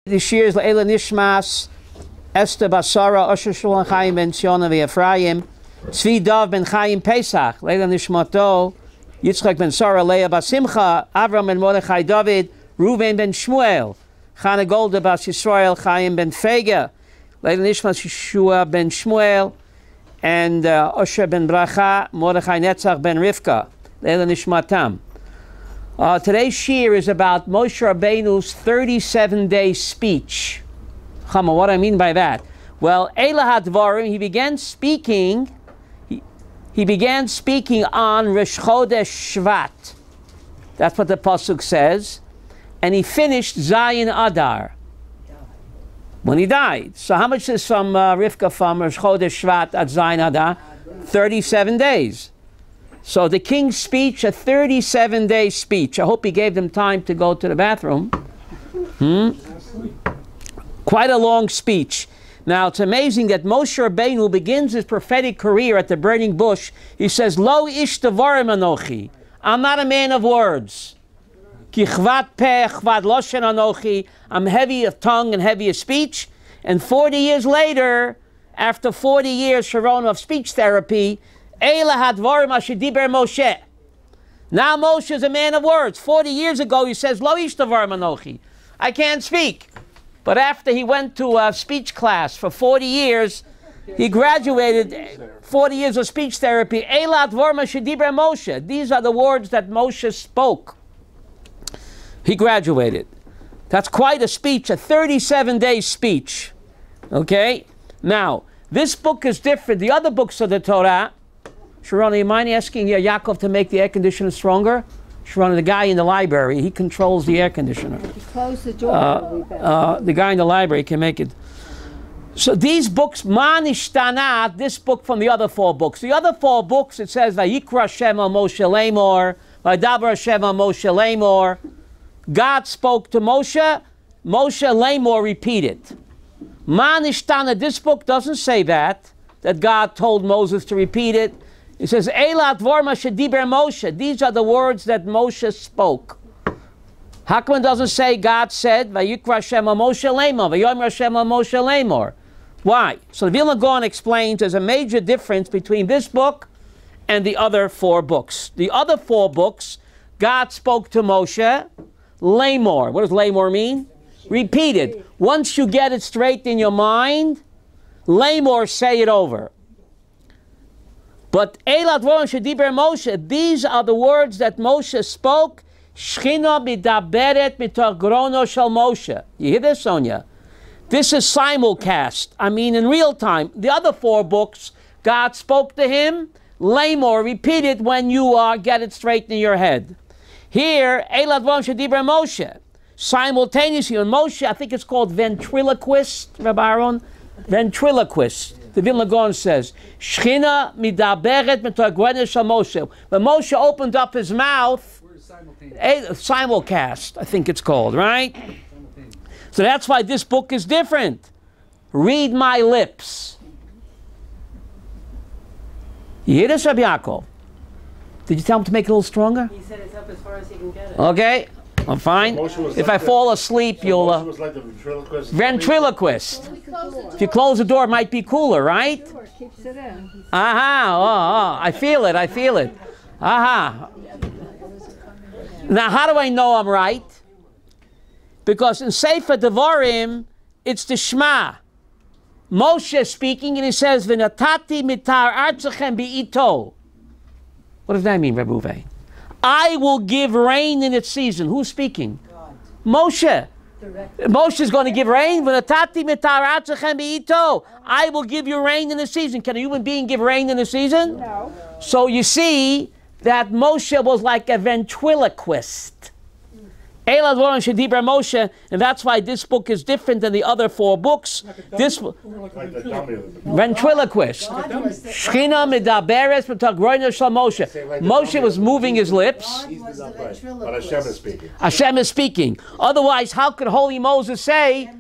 This year's Le'ela Nishmas, Esther Basara, Osher Shulchan Chaim ben Tsiona v'Ephraim, Tzvi Dov ben Chaim Pesach, Le'ela Nishmato, Yitzchak ben Sarah, Leah Basimcha, Avram ben Mordechai David, Reuven ben Shmuel, Chana Golda bas Yisrael, Chaim ben Fega, Le'ela Nishmas Yeshua ben Shmuel, and Osher ben Bracha, Mordechai Netzach ben Rivka, Le'ela Nishmatam. Today's shir is about Moshe Rabbeinu's 37-day speech. Chama, what do I mean by that? Well, Eila Hadvarim, he began speaking on Rosh Chodesh Shvat. That's what the pasuk says. And he finished Zayin Adar when he died. So how much is from Rivka from Rosh Chodesh Shvat at Zayin Adar? 37 days. So the king's speech, a 37-day speech. I hope he gave them time to go to the bathroom. Quite a long speech. Now, it's amazing that Moshe Rabbeinu begins his prophetic career at the burning bush. He says, Lo ish devarim anochi. I'm not a man of words. Ki chvat peh, chvat loshen anochi. I'm heavy of tongue and heavy of speech. And 40 years later, after 40 years, Sharon, of speech therapy, Eila hadvarim asher diber Moshe. Now Moshe is a man of words. 40 years ago he says, Lo ish devarim anochi. I can't speak. But after he went to a speech class for 40 years, he graduated 40 years of speech therapy. Eila hadvarim asher diber Moshe. These are the words that Moshe spoke. He graduated. That's quite a speech, a 37-day speech. Okay? Now, this book is different. The other books of the Torah, Sharona, you mind asking Yaakov to make the air conditioner stronger? Sharona, the guy in the library, he controls the air conditioner. If you close the door, the guy in the library can make it. So these books, Man Ishtanah, this book from the other four books. The other four books, it says, Vayikra Hashem al Moshe Lemor, Vaydaber Hashem al Moshe Lemor. God spoke to Moshe, Moshe Lemor repeated. Man Ishtanah, this book doesn't say that God told Moses to repeat it. It says, Eilat vorma shediber Moshe. These are the words that Moshe spoke. How come it doesn't say God said, Vayikra Hashem Moshe Lemor, Vayomer Hashem Moshe Lemor? Why? So the Vilna Gaon explains there's a major difference between this book and the other four books. The other four books, God spoke to Moshe, Lemor. What does Lemor mean? Repeated. Once you get it straight in your mind, Lemor, say it over. But Eilat Voron Shediber Moshe, these are the words that Moshe spoke. Shchina midaberet mitogrono shel Moshe. You hear this, Sonia? This is simulcast. I mean, in real time. The other four books, God spoke to him. Lemor, repeat it when you get it straight in your head. Here, Eilat Voron Shediber Moshe. Simultaneously, on Moshe, I think it's called ventriloquist, Rabbi Aaron. Ventriloquist. The Vilna Gaon says, Shchina midaberet mitogrono shel Moshe. When Moshe opened up his mouth, simulcast, I think it's called, right? So that's why this book is different. Read my lips. You hear this, Rabbi Yaakov? Did you tell him to make it a little stronger? He said it's up as far as he can get it. Okay, I'm fine. If I fall asleep, you'll... was like the ventriloquist. Ventriloquist. If you close the door, it might be cooler, right? keeps it in. Aha, I feel it, I feel it. Aha. Now, how do I know I'm right? Because in Sefer Devarim, it's the Shema. Moshe speaking, and he says, V'natati mitar artzachem bi'ito. What does that mean, Rabbi Uwe? I will give rain in its season. Who's speaking? God. Moshe. Directly. Moshe is going to give rain. I will give you rain in the season. Can a human being give rain in the season? No. So you see that Moshe was like a ventriloquist. Moshe, and that's why this book is different than the other four books. This ventriloquist. Moshe was moving his lips. But Hashem is speaking. Hashem is speaking. Otherwise, how could holy Moses say,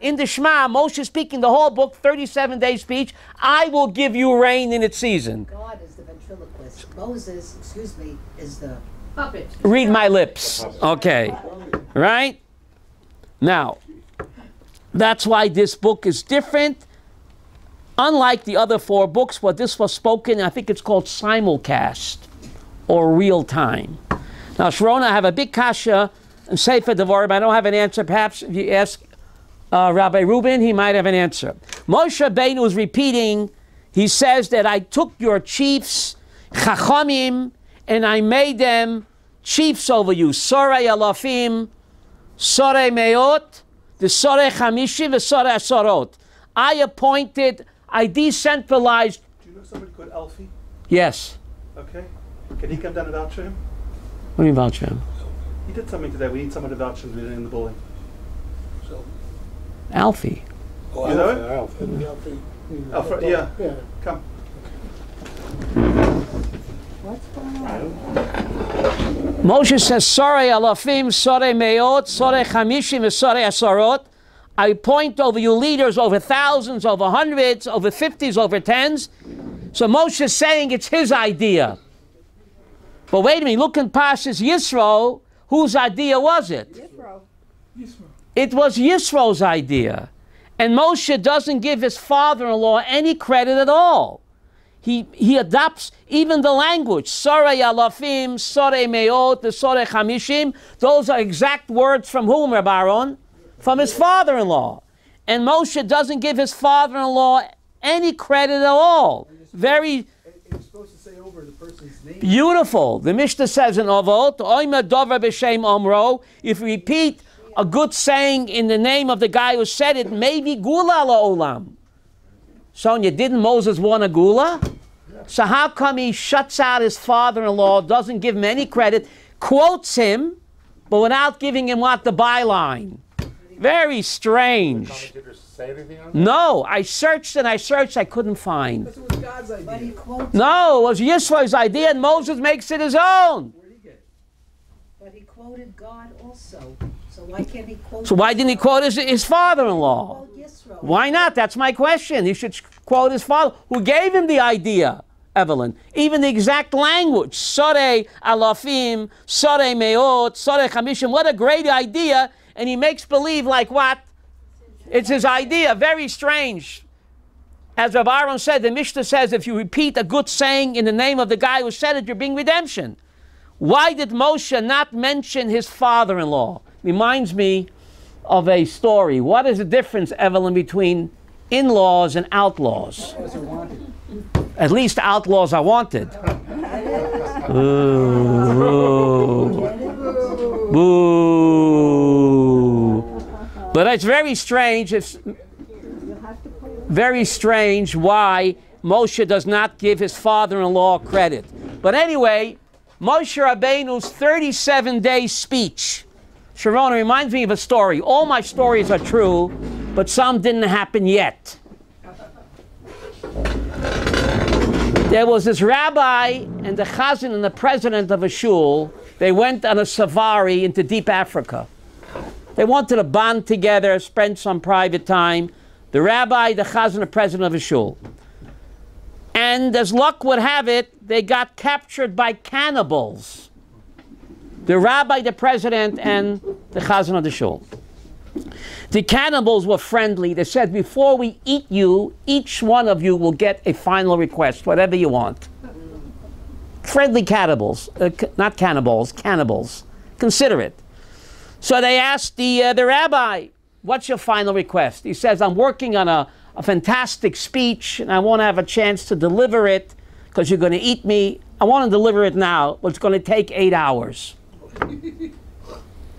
in the Shema, Moshe is speaking the whole book, 37-day speech, I will give you rain in its season. God is the ventriloquist. Moses, is the puppet. Read my lips. Okay. Right? Now, that's why this book is different. Unlike the other 4 books, what this was spoken, I think it's called simulcast or real time. Now, Sharona, I have a big kasha and Sefer Devarim. I don't have an answer. Perhaps if you ask Rabbi Reuben, he might have an answer. Moshe Rabbeinu is repeating. He says that I took your chiefs, Chachamim, and I made them chiefs over you. Sorei alafim, Sorei meot, the Sorei chamishim, the Sorei asarot. I decentralized. Do you know somebody called Alfie? Yes. Okay. Can he come down and vouch for him? What do you vouch for him? He did something today. We need someone to vouch for him in the building. So, Alfie. oh, You know Alfie, it? Alfie. Alfred, yeah. Yeah. Come. What's going on? Moshe says, Sorei alafim, Sorei meot, Sorei chamishim, and Sorei asarot. I appoint over you leaders over thousands, over hundreds, over 50s, over 10s. So Moshe is saying it's his idea. But wait a minute, look in Parshas Yisro, whose idea was it? Yisro. It was Yisro's idea. And Moshe doesn't give his father-in-law any credit at all. He adopts even the language. Sorei alafim, Sorei meot, the Sorei chamishim. Those are exact words from whom, Rabbi Aaron? From his father-in-law. And Moshe doesn't give his father-in-law any credit at all. Very You're supposed to say over the person's name. beautiful. The Mishnah says in Ovot, Oima dover b'shem omro, if you repeat a good saying in the name of the guy who said it, maybe gula la'olam. Sonia, didn't Moses want a gula? So how come he shuts out his father-in-law, doesn't give him any credit, quotes him, but without giving him what? The byline. Very strange. Commentators say anything on that? No, I searched and I searched, I couldn't find. That's what God's idea. But he quotes. No, it was Yisro's idea and Moses makes it his own. Where'd he get it? But he quoted God also. So why can't he quote? So why didn't he quote his father-in-law? Quote Yisro. Why not? That's my question. He should quote his father, who gave him the idea, Evelyn. Even the exact language. Sorei alafim, Sorei meot, Sorei chamishim. What a great idea. And he makes believe like what? It's his idea. Very strange. As Rabbi Aaron said, the Mishnah says if you repeat a good saying in the name of the guy who said it, you're being redemption. Why did Moshe not mention his father-in-law? Reminds me of a story. What is the difference, Evelyn, between in-laws and outlaws? At least outlaws are wanted. Boo. Boo. But it's very strange. It's very strange why Moshe does not give his father-in-law credit. But anyway, Moshe Rabbeinu's 37-day speech. Sharona reminds me of a story. All my stories are true, but some didn't happen yet. There was this rabbi and the chazan and the president of a shul. They went on a safari into deep Africa. They wanted to bond together, spend some private time. The rabbi, the chazan, the president of a shul. And as luck would have it, they got captured by cannibals. The rabbi, the president, and the chazan of the shul. The cannibals were friendly. They said, before we eat you, each one of you will get a final request, whatever you want. Friendly cannibals, not cannibals, cannibals. Consider it. So they asked the rabbi, what's your final request? He says, I'm working on a fantastic speech, and I want to have a chance to deliver it, because you're going to eat me. I want to deliver it now, but it's going to take 8 hours.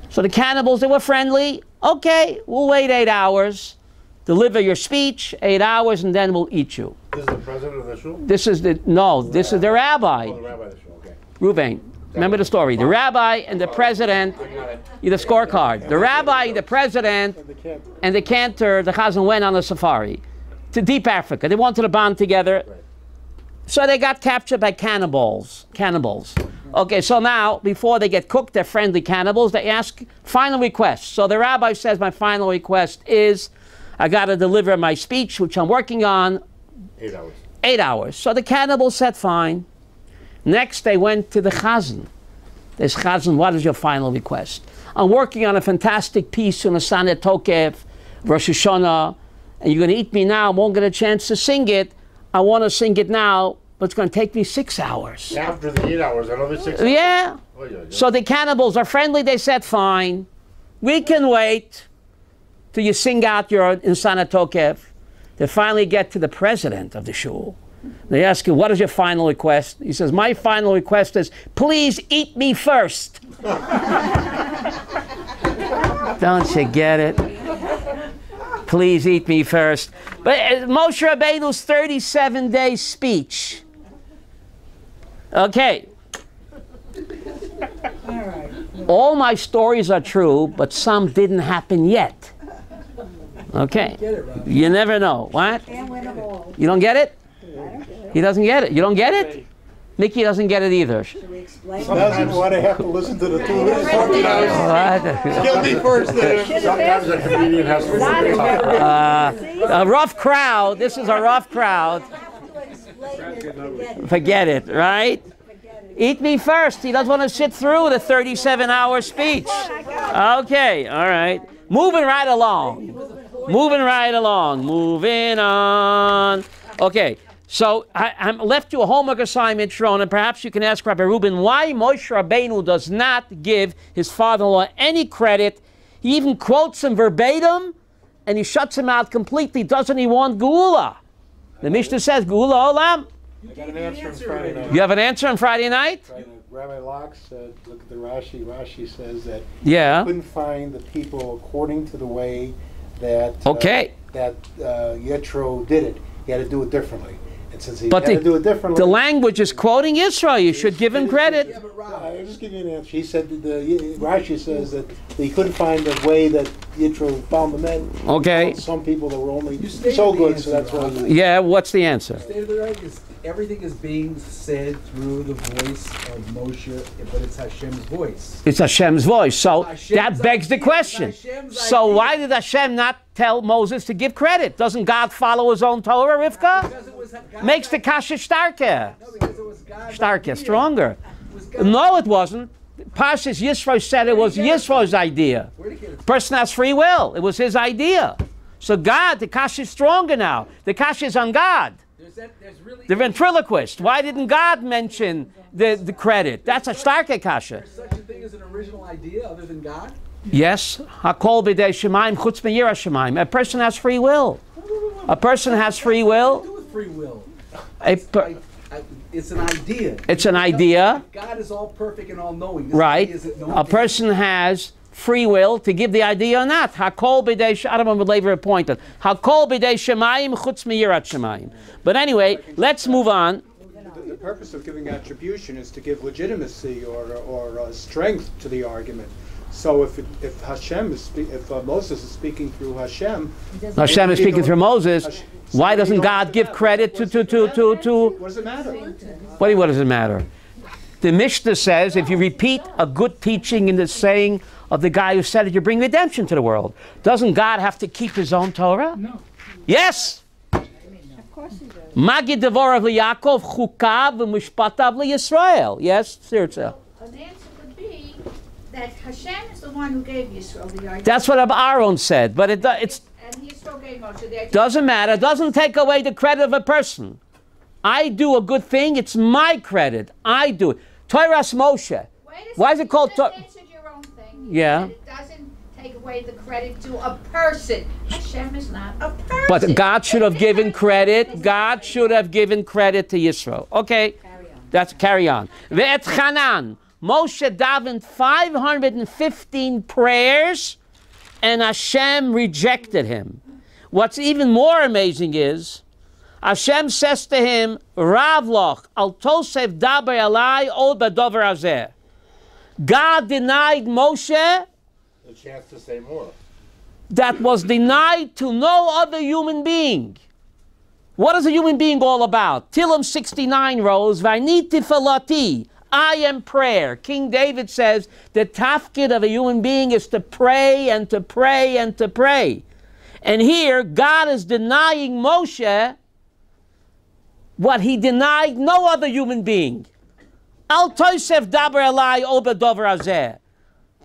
So the cannibals, they were friendly. Okay, we'll wait 8 hours. Deliver your speech, 8 hours, and then we'll eat you. This is the president of the shul? This is the, no, this is the rabbi. Oh, the rabbi of the shul, okay. Reuven, remember the story. The rabbi and the president, the scorecard. The rabbi, the president, and the cantor, the chazan went on a safari to deep Africa. They wanted to bond together. So they got captured by cannibals. Okay, so now, before they get cooked, they're friendly cannibals. They ask final requests. So the rabbi says, my final request is, I got to deliver my speech, which I'm working on. 8 hours. 8 hours. So the cannibals said, fine. Next, they went to the chazan. This chazan, what is your final request? I'm working on a fantastic piece on a Sanet Tokef, Rosh Hashanah, and you're going to eat me now. I won't get a chance to sing it. I want to sing it now, but it's going to take me 6 hours. After the 8 hours, another 6 hours? Yeah. Oh, yeah. So the cannibals are friendly. They said, fine. We can wait till you sing out your Insana Tokef. They finally get to the president of the shul. They ask him, what is your final request? He says, my final request is, please eat me first. Don't you get it? Please eat me first. But Moshe Rabbeinu's 37-day speech. Okay. All right. All my stories are true, but some didn't happen yet. Okay. Get it, Rabbi. You never know. What? Can't win them all. You don't get it? He doesn't get it. You don't get it? Mickey doesn't get it either. Should we explain? Sometimes why they have to listen to the two minutes. What? Kill me first, then. Sometimes a comedian has to talk. A rough crowd. This is a rough crowd. Forget it, right? Eat me first. He doesn't want to sit through the 37-hour speech. Okay, all right. Moving right along. Moving right along. Moving on. Okay, so I'm left you a homework assignment, Sharon, and perhaps you can ask Rabbi Reuben why Moshe Rabbeinu does not give his father-in-law any credit. He even quotes him verbatim, and he shuts him out completely. Doesn't he want Geula? The Mishnah says, Geula Olam. I got an answer on Friday night. You have an answer on Friday night? Rabbi Locke said, look at the Rashi. Rashi says that Yeah. he couldn't find the people according to the way that Okay. Yitro did it. He had to do it differently. And since he But had to do it differently, the language is quoting Israel. You should give him credit. Yeah, but Rob, I'll just give you an answer. He said that Rashi says that he couldn't find the way that Yitro found the men. Okay. Some people that were only You stated so the good, answer, so that's why. Rob. Yeah, what's the answer? state of the right is everything is being said through the voice of Moshe, but it's Hashem's voice. It's Hashem's voice. So Hashem's that begs the idea. question. Hashem's So idea. why did Hashem not tell Moses to give credit? Doesn't God follow his own Torah, Rivka? Because it was God. Makes the kasha starker. No, because it was God's Starker, idea. stronger. It was God's No, it wasn't. Pashas Yisro said it was Yisro's idea. Where'd he get it? Person has free will. It was his idea. So God, the kasha is stronger now. The kasha is on God. There's really The ventriloquist. Why didn't God mention the credit? That's a starker kasha. there's such a thing as an original idea other than God? Yes. Hakol b'dei shemaim chutz me'yira shemaim. A person has free will. A person has free What will. do with free will? It's It's an idea. an idea, God is all perfect and all knowing. right? A person has free will to give the idea or not. Hakol b'dei, I don't remember later pointed. Hakol b'dei shemaim chutz me'yirat shemaim. But anyway, let's move on. The purpose of giving attribution is to give legitimacy or strength to the argument. So if Hashem is if Moses is speaking through Hashem, Hashem is speaking through Moses. Why doesn't God give credit to? what does it matter? What does it matter? The Mishnah says if you repeat a good teaching in the saying of the guy who said it, you bring redemption to the world. Doesn't God have to keep his own Torah? No. Yes. Of course he does. Magid devorav liYaakov chukav v'mishpatav liYisrael. Yes, Sirza. An answer would be that Hashem is the one who gave Yisrael the idea. That's what Aaron said, but it's And Yisrael gave Moshe the idea. doesn't matter. Doesn't take away the credit of a person. I do a good thing. It's my credit. I do it. Toras Moshe. Wait a Why is second, it called you Torah? just answered your own thing. Yeah. You said it doesn't take away the credit to a person. Hashem is not a person. But God should have It's given different. credit. It's God different. should have given credit to Yisro. Okay, Carry on. that's carry on. Ve'et Chanan. Moshe davened 515 prayers, and Hashem rejected him. What's even more amazing is, Hashem says to him, Ravloch, al tosef daber alai od badover hazeh. God denied Moshe The chance to say more. that was denied to no other human being. What is a human being all about? Tillim 69 rose, Vaini tifalati, I am prayer. King David says the tafkid of a human being is to pray and to pray and to pray. And here, God is denying Moshe what he denied no other human being. Al toisef daber alai oba dover hazeh.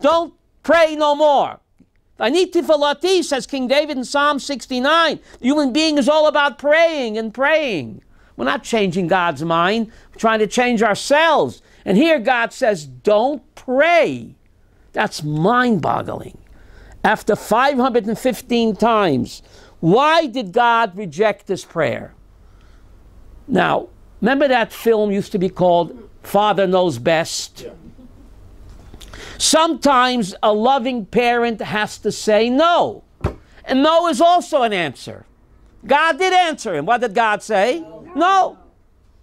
Don't Pray no more. Vaniti, says King David in Psalm 69. The human being is all about praying and praying. We're not changing God's mind. We're trying to change ourselves. And here God says, don't pray. That's mind-boggling. After 515 times, why did God reject this prayer? Now, remember that film used to be called Father Knows Best? Yeah. Sometimes a loving parent has to say no. And no is also an answer. God did answer him. What did God say? No.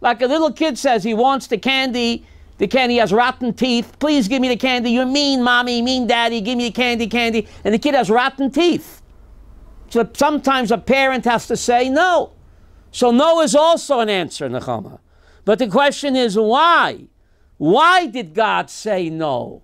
Like a little kid says he wants the candy has rotten teeth. Please give me the candy. You're mean, mommy, mean, daddy. Give me the candy. And the kid has rotten teeth. So sometimes a parent has to say no. So no is also an answer, Nechama. But the question is why? Why did God say no?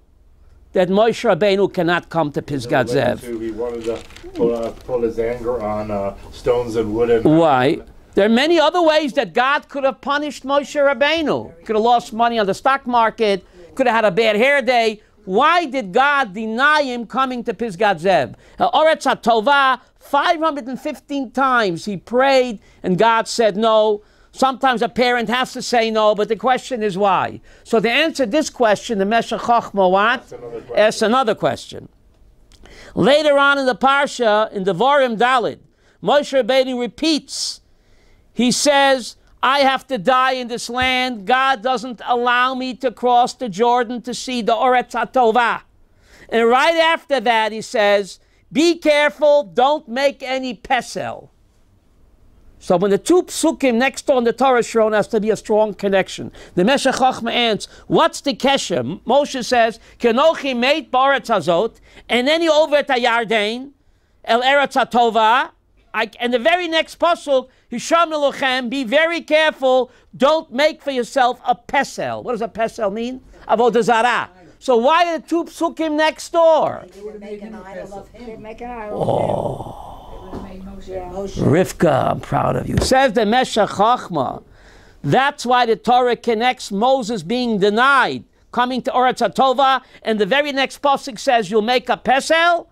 That Moshe Rabbeinu cannot come to Pisgat Zev. He wanted to put his anger on stones and wood. And why? There are many other ways that God could have punished Moshe Rabbeinu. Could have lost money on the stock market. Could have had a bad hair day. Why did God deny him coming to Pisgat Zev? Oretz HaTovah, 515 times he prayed and God said no. Sometimes a parent has to say no, but the question is why. So to answer this question, the Meshech Chochmah what? Asks another question. Later on in the Parsha, in Devarim Daled, Moshe Rabbeinu repeats. He says, I have to die in this land. God doesn't allow me to cross the Jordan to see the Oretz HaTovah. And right after that, he says, be careful, don't make any pesel. So when the two psukim next door in the Torah shown has to be a strong connection. The Meshech Chochmah answers, what's the kesher? Moshe says, Kenochi meit ba'aretz hazot, and then you over at Yarden, el eretz hatovah, and the very next pasuk, Hisham Elochem, be very careful, don't make for yourself a pesel. What does a pesel mean? Avodah zarah. So why are the two psukim next door? They would make an idol of him. Make an idol of him. Rivka, I'm proud of you. Says the Meshech Chochmah. That's why the Torah connects Moses being denied coming to Oretz HaTovah, and the very next pasuk says you'll make a pesel.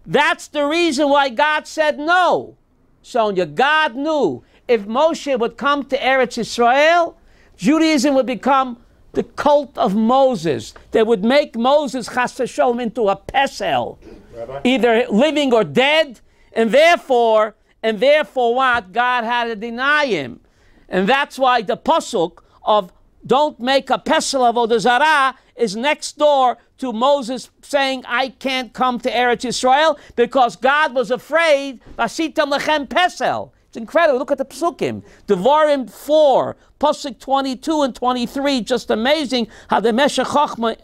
That's the reason why God said no. Sonia, God knew if Moshe would come to Eretz Yisrael, Judaism would become the cult of Moses. They would make Moses chas v'sholom into a pesel, Rabbi? either living or dead. And therefore what? God had to deny him. And that's why the pasuk of don't make a pesel of Avodah Zarah is next door to Moses saying, I can't come to Eretz Yisrael because God was afraid, Vasitam lechem pesel. It's incredible. Look at the psukim. Devarim 4, pasuk 22 and 23. Just amazing how the Meshech Chochmah,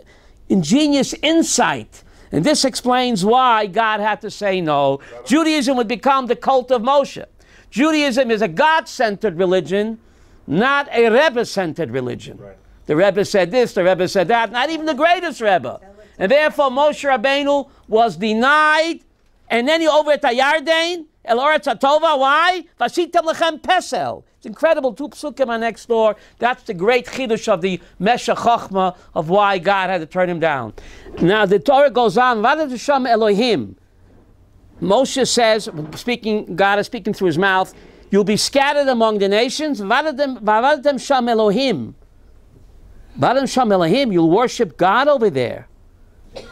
ingenious insight. And this explains why God had to say no. Judaism would become the cult of Moshe. Judaism is a God-centered religion, not a Rebbe-centered religion. Right. The Rebbe said this, the Rebbe said that, not even the greatest Rebbe. And therefore Moshe Rabbeinu was denied, and then he over at Yarden, El Oretz HaTovah, why? Vasitam lechem pesel. It's incredible, two psukim are next door. That's the great chidush of the Meshech Chochmah of why God had to turn him down. Now the Torah goes on, V'adav Hashem Elohim. Moshe says, God is speaking through his mouth, you'll be scattered among the nations, V'adav Hashem Elohim. V'adav Hashem Elohim, you'll worship God over there.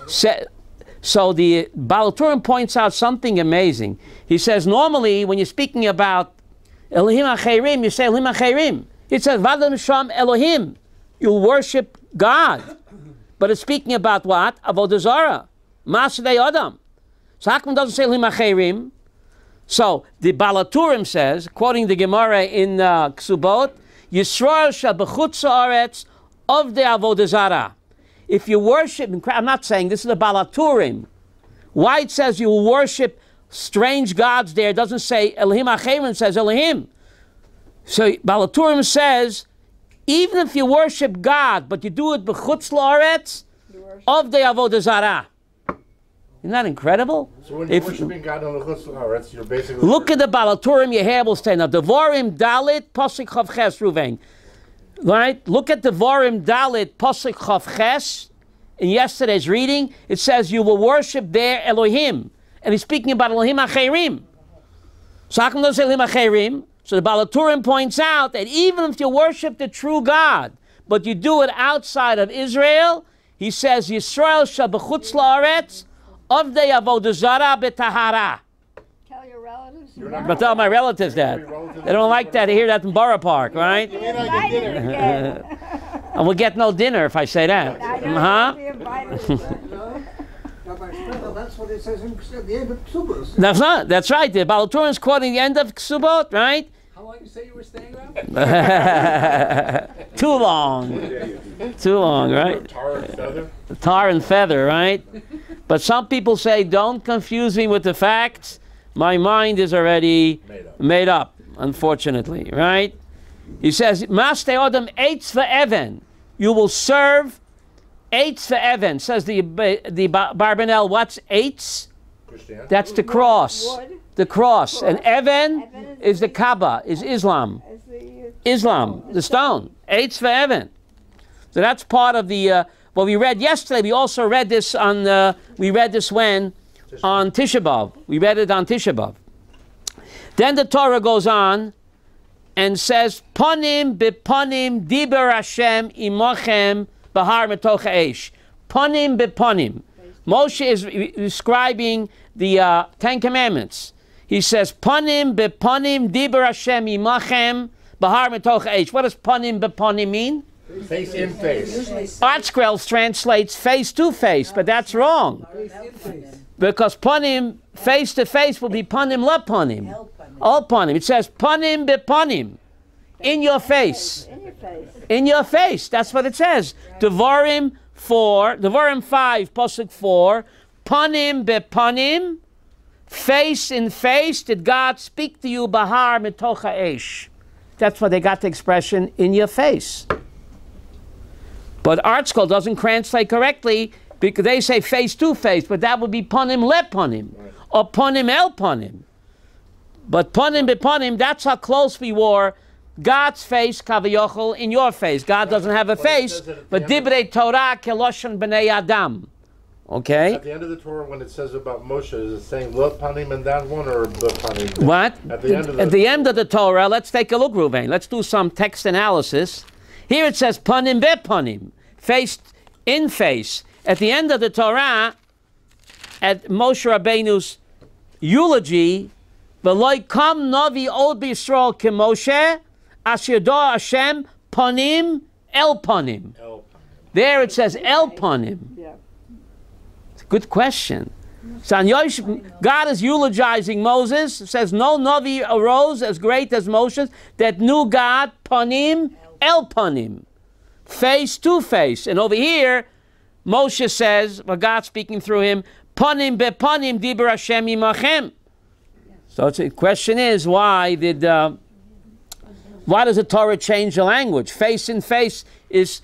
So the Baal Turim points out something amazing. He says, normally when you're speaking about Elohim Acherim, you say Elohim Acherim. It says, V'adam Sham Elohim. You'll worship God. But it's speaking about what? Avodah Zarah. Masdei Adam. So how come it doesn't say Elohim Acherim? So the Baal Turim says, quoting the Gemara in Ksubot, Yisrael shall b'chutz haaretz of the Avodah Zarah. If you worship, I'm not saying this is the Baal Turim. Why it says you will worship strange gods there, it doesn't say Elohim Acherim, it says Elohim. So Baal Turim says, even if you worship God, but you do it b'chutz la'aretz, of the Avodah Zarah. Isn't that incredible? So when you're worshiping God on the chutz la'aretz, you're basically... Look at the Baal Turim, your hair will stand up. Devarim Dalit, Pasuk Chav Ches, Ruvain. Right? Look at Devarim Dalit, Pasuk Chav Ches, in yesterday's reading, it says you will worship their Elohim. And he's speaking about Elohim HaCheirim. So how come those Elohim HaCheirim? So the Baal HaTurim points out that even if you worship the true God, but you do it outside of Israel, he says, Yisrael shall b'chutz la'aretz, avdei avodah zara b'tahara. Tell your relatives. But tell my relatives that. They don't like that. They hear that in Borough Park, right? And we'll get no dinner if I say that. Huh? That's what it says in the end of Ksubot. That's not. That's right. The Baal HaTurim is quoting the end of Ksubot, right? How long you say you were staying around? Too long. Too long, right? Tar and feather. Tar and feather, right? But some people say, don't confuse me with the facts. My mind is already made up, unfortunately, right? He says, Maste Odom eitz ve'even. You will serve eitz ve'even. Says the Barbanel, what's eitz? That's the cross. Wood. The cross. And Evan is the Kaaba, is Islam. Islam, the stone. Eitz ve'even. So that's part of the, what we read yesterday. We also read this on, we read this when? On Tisha B'Av. We read it on Tisha B'Av. Then the Torah goes on and says, Panim bepanim diber Hashem imochem bahar metoch ha'esh. Panim bepanim. Moshe is describing the Ten Commandments. He says, Panim bepanim diber Hashem imochem bahar metoch ha'esh. What does panim bepanim mean? Face in face. ArtScrolls translates face to face, but that's wrong. Because panim, face to face, will be panim la panim. All panim. It says panim be panim. In your face. In your face. In your face. That's what it says. Devarim 4, Devarim 5, Pasuk 4. Panim be panim. Face in face. Did God speak to you? Bahar mitoch ha'esh. That's why they got the expression in your face. But ArtScroll doesn't translate correctly because they say face to face, but that would be panim le panim, or panim el panim. But panim be panim, that's how close we were. God's face, kavayochel, in your face. God doesn't have a face, but divrei Torah keloshen b'nei Adam. Okay? At the end of the Torah, when it says about Moshe, is it saying le panim and that one, or the panim? What? At the end of the Torah, let's take a look, Ruvain. Let's do some text analysis. Here it says panim be panim, face in face. At the end of the Torah, at Moshe Rabbeinu's eulogy, v'loi kam navi od b'Yisrael k'Moshe, asher da Hashem panim el panim. There it says el panim. Yeah. It's a good question. So God is eulogizing Moses. It says no navi arose as great as Moses that knew God panim el panim, face to face. And over here, Moshe says, well, God speaking through him, panim be panim diber Hashem imachem. So the question is, why does the Torah change the language? Face in face is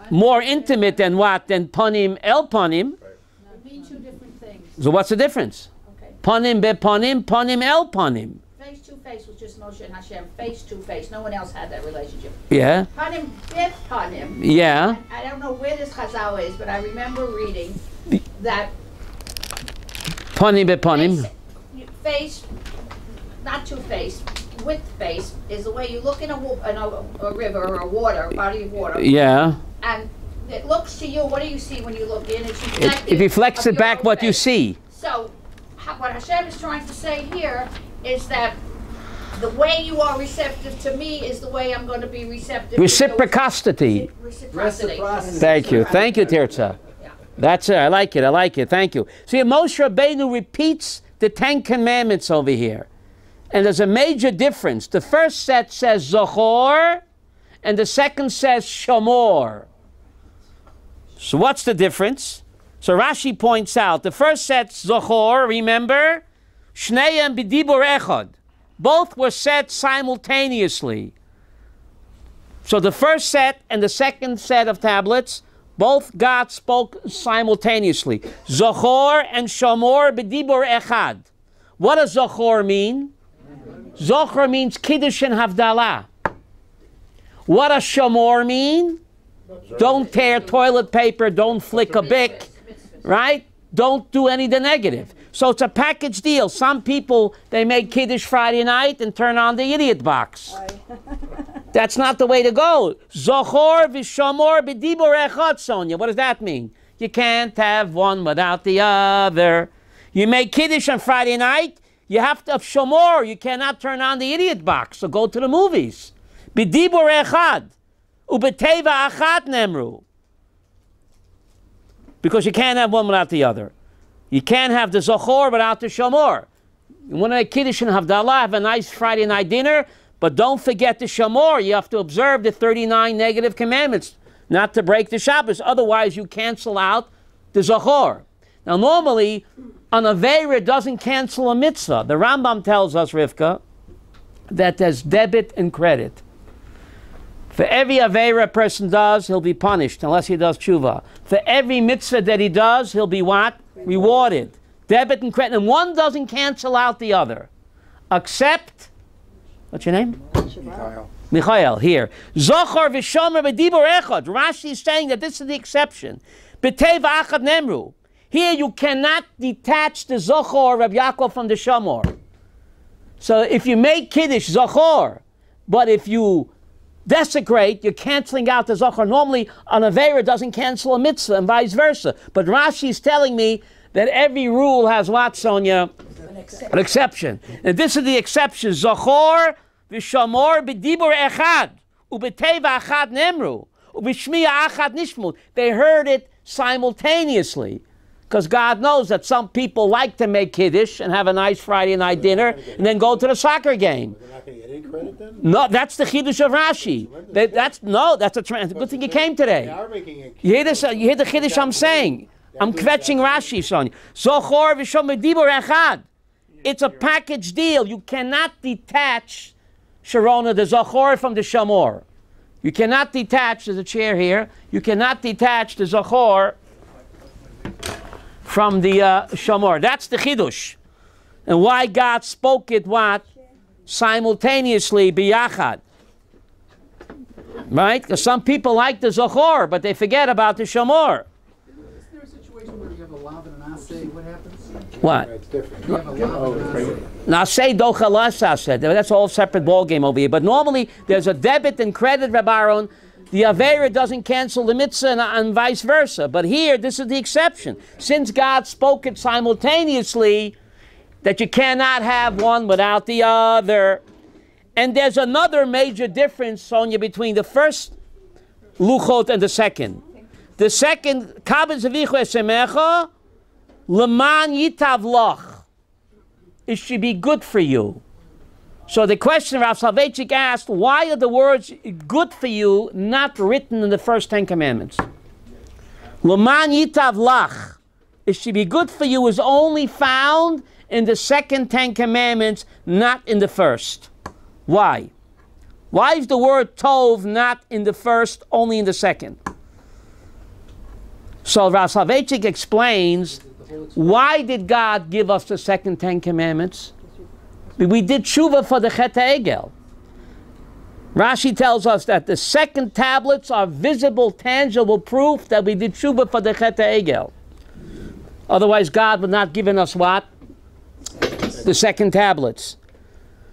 more intimate than what? Than panim el panim. It means two different things. So what's the difference? Okay. Panim be panim, panim el panim. Face to face was just Moshe and Hashem. Face to face. No one else had that relationship. Yeah. Panim bit panim. Yeah. I don't know where this chazal is, but I remember reading that Panim be panim. face, not two face, with face is the way you look in a river or a water, a body of water. Yeah. And it looks to you. What do you see when you look in? It's reflective It reflects of it back your what you face. see. So, what Hashem is trying to say here is that the way you are receptive to me is the way I'm going to be receptive. Reciprocity. Reciprocity. Thank you, Tirza. Yeah. That's it. I like it. Thank you. See, Moshe Rabbeinu repeats the Ten Commandments over here, and there's a major difference. The first set says Zohor, and the second says Shomor. So what's the difference? So Rashi points out the first set Zohor. Remember, Shneihem b'dibur echad. Both were said simultaneously. So the first set and the second set of tablets, both God spoke simultaneously. Zohor and Shomor b'dibur echad. What does Zohor mean? Zohor means Kiddush and Havdalah. What does Shomor mean? Don't tear toilet paper. Don't flick a bic. Right? Don't do any of the negative. So it's a package deal. Some people, they make Kiddush Friday night and turn on the idiot box. That's not the way to go. Zochor v'shamor b'dibur echad, Sonia. What does that mean? You can't have one without the other. You make Kiddush on Friday night, you have to have shamor. You cannot turn on the idiot box. So go to the movies. B'dibur echad. Ubeteva achat nemru. Because you can't have one without the other. You can't have the Zochor without the Shamor. You want to make Kiddush and Havdalah, have a nice Friday night dinner, but don't forget the Shamor. You have to observe the 39 negative commandments, not to break the Shabbos. Otherwise, you cancel out the Zochor. Now, normally, an Aveira doesn't cancel a mitzvah. The Rambam tells us, Rivka, that there's debit and credit. For every Aveira a person does, he'll be punished unless he does tshuva. For every mitzvah that he does, he'll be what? Rewarded. Debit and credit. And one doesn't cancel out the other. Except, what's your name? Michael, here. Zochor v'shomer b'dibur echad. Rashi is saying that this is the exception. B'teva achad nemru. Here you cannot detach the Zochor, Rabbi Yaakov, from the Shamor. So if you make Kiddush, Zochor, but if you desecrate, you're canceling out the Zochor. Normally, an Aveira doesn't cancel a mitzvah and vice versa. But Rashi is telling me that every rule has what, Sonia? An exception. And this is the exception. Zochor v'shamor b'dibur echad u'b'teva achad nemru u'b'shmiya achad nishmu. They heard it simultaneously. Because God knows that some people like to make Kiddush and have a nice Friday night dinner and then go to the soccer game. They're not going to get any credit then? No, that's the Kiddush of Rashi. That's a good thing you came today. They are making a You hear this? You hear the Kiddush I'm saying? I'm kvetching Rashi, son. Zochor v'shom b'dibur echad. It's a package deal. You cannot detach, Sharona, the Zochor from the Shamor. You cannot detach, there's a chair here, you cannot detach the Zochor from the Shamor. That's the Chidush. And why God spoke it what? Simultaneously, biyachad. Right? Because some people like the Zochor, but they forget about the Shamor. Is there a situation where you have a lav and an asay? What happens? What? It's different. You have a lav and an asay. Now say dochalas said that's all separate ball game over here. But normally there's a debit and credit, Rabbi Aaron. The Aveira doesn't cancel the mitzvah and vice versa. But here, this is the exception. Since God spoke it simultaneously, that you cannot have one without the other. And there's another major difference, Sonia, between the first luchot and the second. The second, kabel zevichu esemecha, leman yitav lach. It should be good for you. So the question Rav Soloveitchik asked, why are the words good for you not written in the first 10 commandments? Leman yitav lach. It should be good for you is only found in the second 10 commandments, not in the first. Why? Why is the word tov not in the first, only in the second? So Rav Soloveitchik explains, why did God give us the second 10 commandments? We did tshuva for the Chet HaEgel. Rashi tells us that the second tablets are visible, tangible proof that we did tshuva for the Chet HaEgel. Otherwise, God would not have given us what? The second tablets.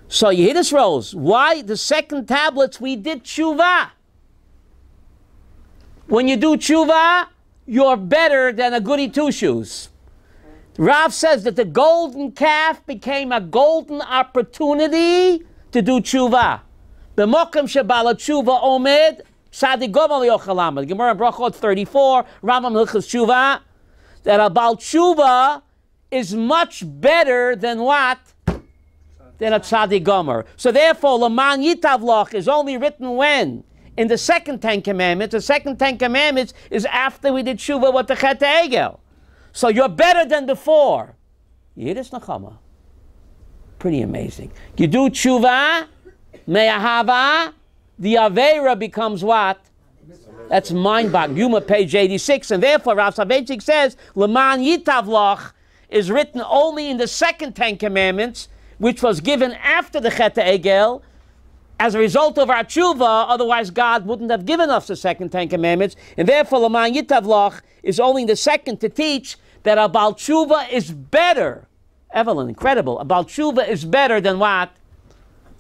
So Yehidus Rose, why the second tablets we did tshuva? When you do tshuva, you're better than a goody two-shoes. Rav says that the golden calf became a golden opportunity to do tshuva. B'mokem shebala tshuva omed, tzadik gomal yochalam. The Gemara in Brachot 34, Rambam Hilchos Tshuva, that a bal tshuva is much better than what? Than a tzadik gomer. So therefore, leman yitav lach is only written when? In the second 10 commandments. The second 10 commandments is after we did tshuva with the Chet HaEgel. So you're better than before. Yiddish Nachama. Pretty amazing. You do tshuva, me'ahava, the Aveira becomes what? That's mind-boggling. Yuma, page 86. And therefore, Rav Soloveitchik says, Leman Yitav Lach is written only in the second 10 commandments, which was given after the Chet HaEgel, as a result of our tshuva, otherwise God wouldn't have given us the second 10 commandments. And therefore, L'man Yitavloch is only the second to teach that a Baal Tshuva is better. Evelyn, incredible. A Baal Tshuva is better than what?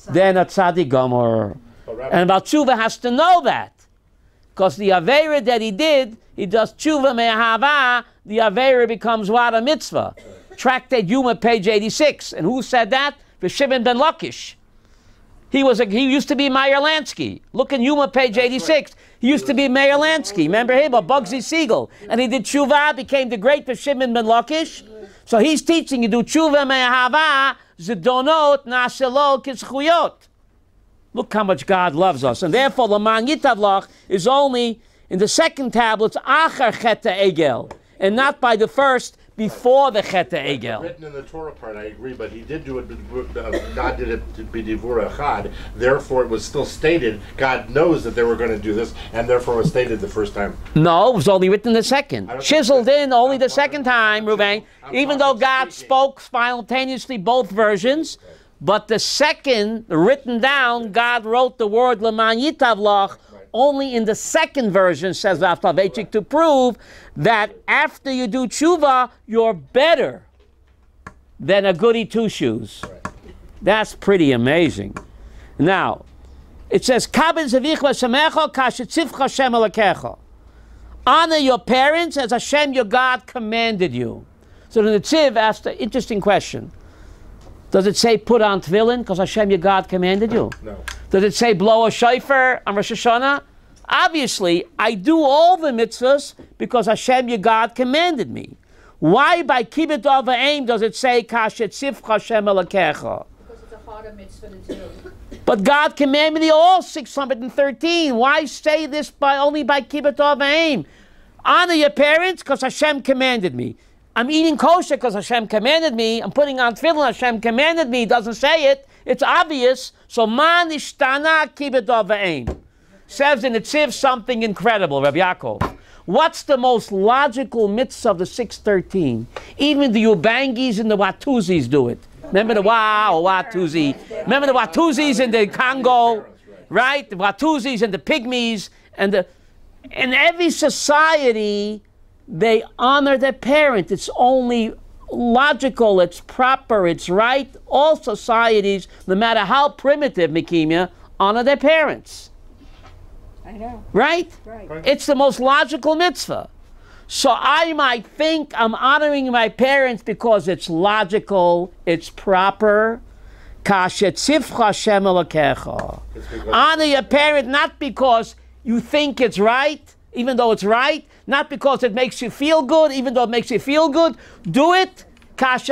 Than a Tzaddik Gomer. And a Baal Tshuva has to know that. Because the Aveira that he did, he does Tshuva Me'ahava, the Aveira becomes what? A mitzvah. Tractate Yuma, page 86. And who said that? Shimon ben Lakish. He used to be Meyer Lansky. Look in Yuma, page 86. He used to be Meyer Lansky. Remember him? Or Bugsy Siegel. And he did Tshuva, became the great Shimon ben Lakish. So he's teaching you do Tshuva Me'ahava, Zidonot, Naselo, Kitzchuyot. Look how much God loves us. And therefore, L'man Yitavlach is only in the second tablets, Achar Cheta Egel. And not by the first, before the Cheta Egel. Written in the Torah part, I agree, but he did do it, God did it to be Divur Echad. Therefore, it was still stated, God knows that they were going to do this, and therefore it was stated the first time. No, it was only written the second. Chiseled in only the second time, Ruvain. Even though God spoke simultaneously both versions, but the second, written down, God wrote the word L'man Yitavlach only in the second version, says Vavtavechik, to prove that after you do tshuva, you're better than a goody two-shoes. That's pretty amazing. Now, it says, honor your parents as Hashem your God commanded you. So the Netziv asked an interesting question. Does it say put on tefillin because Hashem your God commanded you? No. Does it say blow a shofar on Rosh Hashanah? Obviously, I do all the mitzvahs because Hashem your God commanded me. Why by kibbut av v'aim does it say kashet tzivcha Hashem elakecha? Because it's a harder mitzvah to do. But God commanded me all 613. Why say this only by kibbut av v'aim? Honor your parents because Hashem commanded me. I'm eating kosher because Hashem commanded me. I'm putting on tefillin, Hashem commanded me. He doesn't say it. It's obvious. So, man ishtana kibbut av v'aim. Says in the Tziv something incredible, Rabbi Yaakov. What's the most logical mitzvah of the 613? Even the Ubangis and the Watuzis do it. Remember the Watuzi? Remember the Watuzis in the Congo? Right? The Watuzis and the Pygmies. And in every society, they honor their parent. It's only logical, it's proper, it's right. All societies, no matter how primitive, Mikimia, honor their parents. I know. Right? Right. It's the most logical mitzvah. So I might think I'm honoring my parents because it's logical, it's proper. Kashet tzivcha Hashem elakecha. Honor your parent not because you think it's right, even though it's right, not because it makes you feel good, even though it makes you feel good. Do it because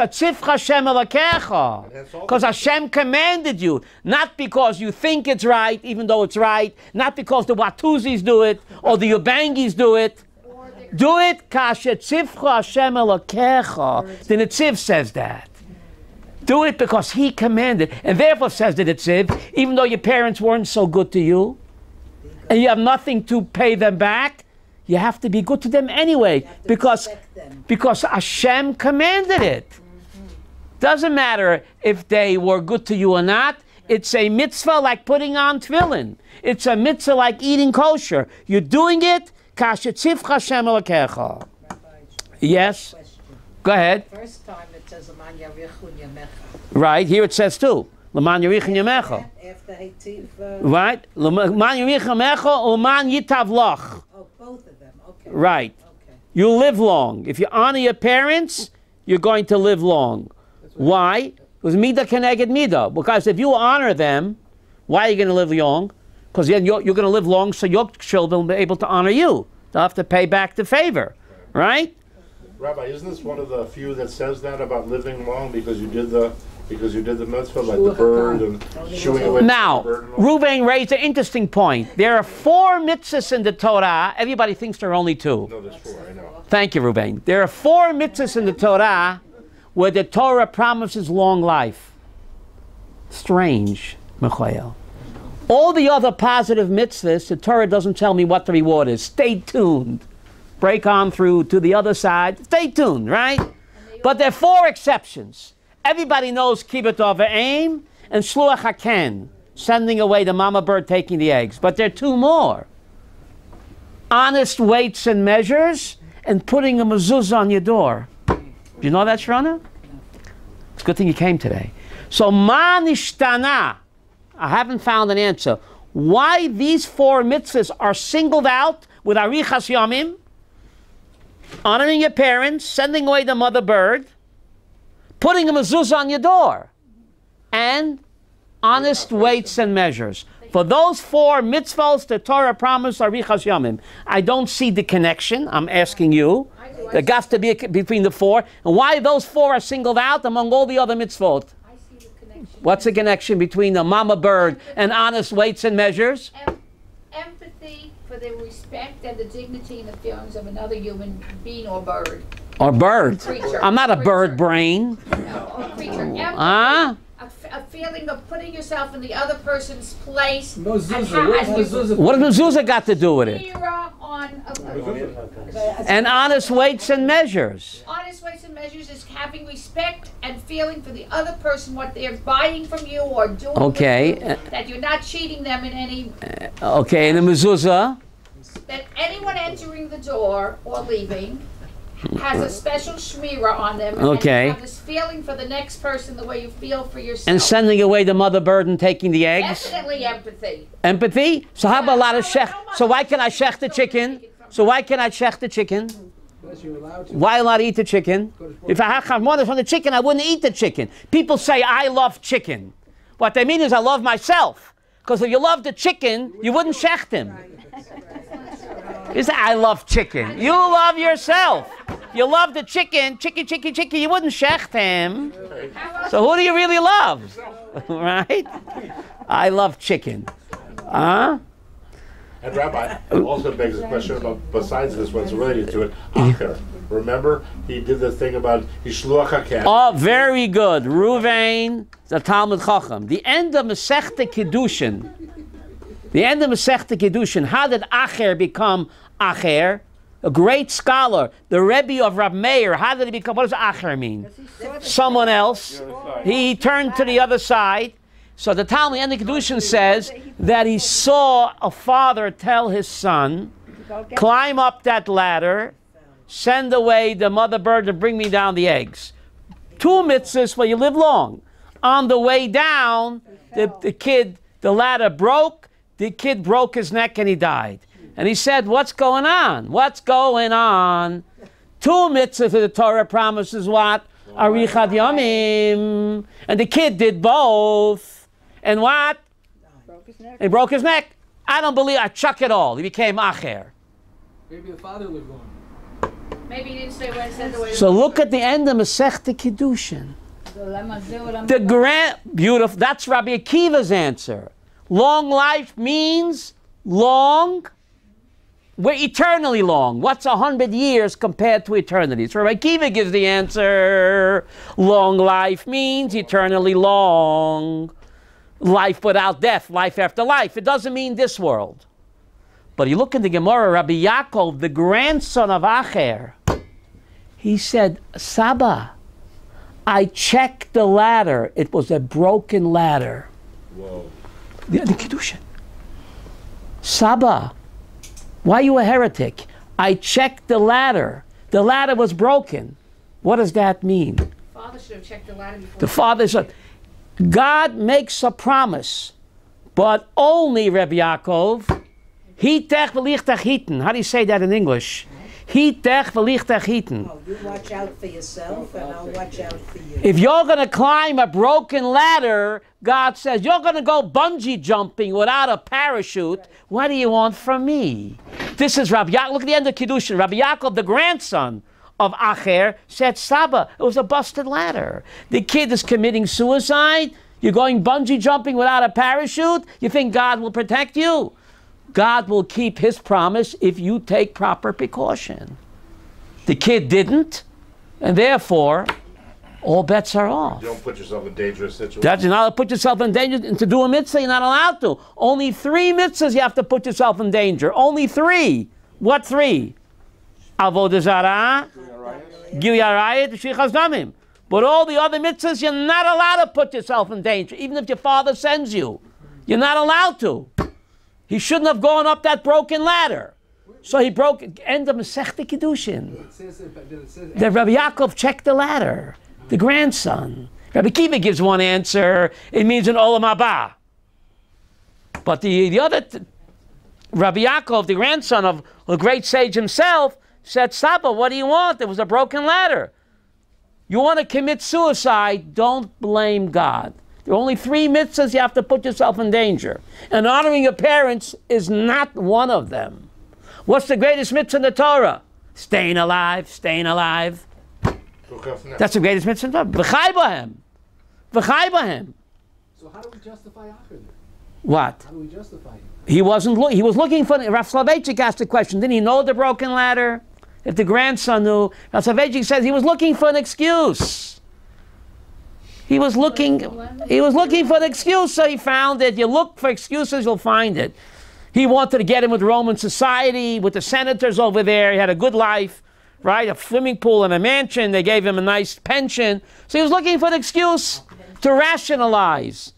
Hashem commanded you, not because you think it's right, even though it's right, not because the Watuzis do it or the Ubangis do it. Do it because Hashem elakecha. The Netziv says that. Do it because He commanded, and therefore says the Netziv, even though your parents weren't so good to you, and you have nothing to pay them back, you have to be good to them anyway, because Hashem commanded it. Doesn't matter if they were good to you or not. It's a mitzvah like putting on tefillin. It's a mitzvah like eating kosher. You're doing it, kashetzivcha Hashem elakecha. Yes? Go ahead. First time it says, L'man yarichu yamecha. Right, here it says too. L'man yarichu yamecha. After Heitiv. Right? L'man yarichu yamecha, L'man yitavlach. Oh, both of them. Okay. Right. Okay. You live long. If you honor your parents, you're going to live long. Why? Because midah keneged midah. Because if you honor them, why are you going to live long? Because then you're going to live long, so your children will be able to honor you. They'll have to pay back the favor. Right? Rabbi, isn't this one of the few that says that about living long because you did the mitzvah, like the bird and shooing away? Now, Reuven raised an interesting point. There are 4 mitzvahs in the Torah. Everybody thinks there are only 2. No, there's 4, I know. Thank you, Reuven. There are 4 mitzvahs in the Torah where the Torah promises long life. Strange, Michael. All the other positive mitzvahs, the Torah doesn't tell me what the reward is. Stay tuned. Break on through to the other side. Stay tuned, right? But there are 4 exceptions. Everybody knows kibbut av v'aim and shluach haken. sending away the mama bird taking the eggs. But there are two more. Honest weights and measures and putting a mezuzah on your door. Do you know that, Shrona? It's a good thing you came today. So, ma nishtana. I haven't found an answer. Why these 4 mitzvahs are singled out with arichas yamim, honoring your parents, sending away the mother bird, putting a mezuzah on your door, and honest weights and measures. For those 4 mitzvahs, the Torah promised arichas yamim. I don't see the connection. I'm asking you. There has to be between the 4. And why those 4 are singled out among all the other mitzvot? What's the connection between the mama bird and honest weights and measures? Empathy for the respect and the dignity and the feelings of another human being or bird. Or bird. Creature. I'm not a bird brain. No, or creature. Empathy, a feeling of putting yourself in the other person's place. Mezuzah. Where's mezuzah? What does mezuzah got to do with it? And honest weights and measures. Honest weights and measures is having respect and feeling for the other person, what they're buying from you or doing. Okay. That you're not cheating them in any. Okay, and the mezuzah? That anyone entering the door or leaving has a special shmira on them. Okay. And you have this feeling for the next person the way you feel for yourself. And sending away the mother bird and taking the eggs? Definitely empathy. Empathy? So how about a lot of shech? So why can I shech the chicken? So why can I shech the chicken? Why allowed to eat the chicken? If I have more from the chicken, I wouldn't eat the chicken. People say, I love chicken. What they mean is I love myself. Because if you love the chicken, you wouldn't shecht him. You say, I love chicken. You love yourself. You love the chicken, you wouldn't shecht him. So who do you really love? Right? I love chicken. Huh? And Rabbi also begs the question about, besides this one's related to it, Acher. Remember, he did the thing about Yishluach HaKet. Oh, very good. Ruvain, the Talmud Chacham. The end of Masechta Kiddushin. The end of Masechta Kiddushin. How did Acher become Acher? A great scholar, the Rebbe of Rabbi Meir. How did he become? What does Acher mean? Someone else. He turned to the other side. So the Talmud and the Kiddushin says that he saw a father tell his son, climb up that ladder, send away the mother bird to bring me down the eggs. 2 mitzvahs where you live long. On the way down, the ladder broke, the kid broke his neck and he died. And he said, what's going on? What's going on? 2 mitzvahs the Torah promises what? Arichat Yamim. And the kid did both. And what? Broke his neck. He broke his neck. I don't believe, I chuck it all. He became Acher. Maybe the father lived long. Maybe he didn't say when it said the way. So look at the end of Masechta Kiddushin. The grand, beautiful, that's Rabbi Akiva's answer. Long life means long, we're eternally long. What's 100 years compared to eternity? So Rabbi Akiva gives the answer. Long life means eternally long. Life without death, life after life. It doesn't mean this world. But you look in the Gemara, Rabbi Yaakov, the grandson of Acher, he said, Saba, I checked the ladder. It was a broken ladder. Whoa. The Kiddushin. Saba, why are you a heretic? I checked the ladder. The ladder was broken. What does that mean? The father should have checked the ladder before. The father said, God makes a promise, but only, Rabbi Yaakov, hitech v'lichtech hiten. How do you say that in English? Hitech v'lichtech hiten. Oh, you watch out for yourself and I'll watch out for you. If you're going to climb a broken ladder, God says, you're going to go bungee jumping without a parachute. What do you want from me? This is Rabbi Yaakov. Look at the end of Kiddushin. Rabbi Yaakov, the grandson of Acher, said, Saba, it was a busted ladder. The kid is committing suicide. You're going bungee jumping without a parachute. You think God will protect you? God will keep his promise if you take proper precaution. The kid didn't, and therefore, all bets are off. You don't put yourself in dangerous situations. That's you're not allowed to put yourself in danger. And to do a mitzvah, you're not allowed to. Only 3 mitzvahs you have to put yourself in danger. Only 3. What 3? Avodah Zarah, Gilui Arayot, Shfichas Damim. But all the other mitzvahs, you're not allowed to put yourself in danger, even if your father sends you. You're not allowed to. He shouldn't have gone up that broken ladder. So he broke, end of Masechta Kiddushin. That Rabbi Yaakov checked the ladder, the grandson. Rabbi Kiva gives one answer, it means an Olam Haba. But the other, Rabbi Yaakov, the grandson of the great sage himself, said, Saba, what do you want? There was a broken ladder. You want to commit suicide, don't blame God. There are only 3 mitzvahs you have to put yourself in danger. And honoring your parents is not one of them. What's the greatest mitzvah in the Torah? Staying alive, staying alive. That's the greatest mitzvah in the Torah. V'chai b'hem. V'chai b'hem. So how do we justify Acher? What? How do we justify him? He was looking for, Rav Soloveitchik asked the question, didn't he know the broken ladder? If the grandson knew, Rav Soloveitchik says he was looking for an excuse. He was looking for an excuse, so he found it. You look for excuses, you'll find it. He wanted to get in with Roman society, with the senators over there. He had a good life, right? A swimming pool and a mansion. They gave him a nice pension. So he was looking for an excuse to rationalize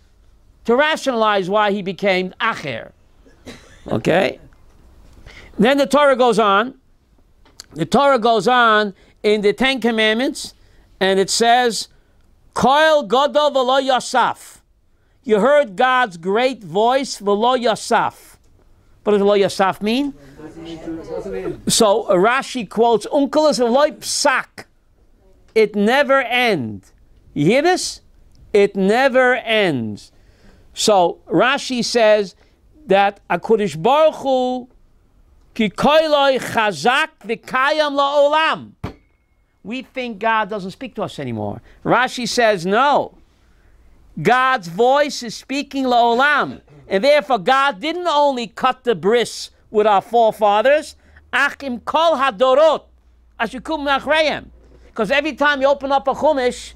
why he became Acher. Okay? Then the Torah goes on. The Torah goes on in the 10 Commandments, and it says, Koil Godol V'lo Yasaf. You heard God's great voice, V'lo Yasaf. What does V'lo Yasaf mean? So Rashi quotes, Unkelos V'lo Psak. It never ends. You hear this? It never ends. So Rashi says that HaKadosh Baruch Hu Ki koiloi chazak v'kayam la'olam. We think God doesn't speak to us anymore. Rashi says no. God's voice is speaking la'olam. And therefore God didn't only cut the bris with our forefathers, achim kol hadorot, ashukum nachreim. Because every time you open up a chumash,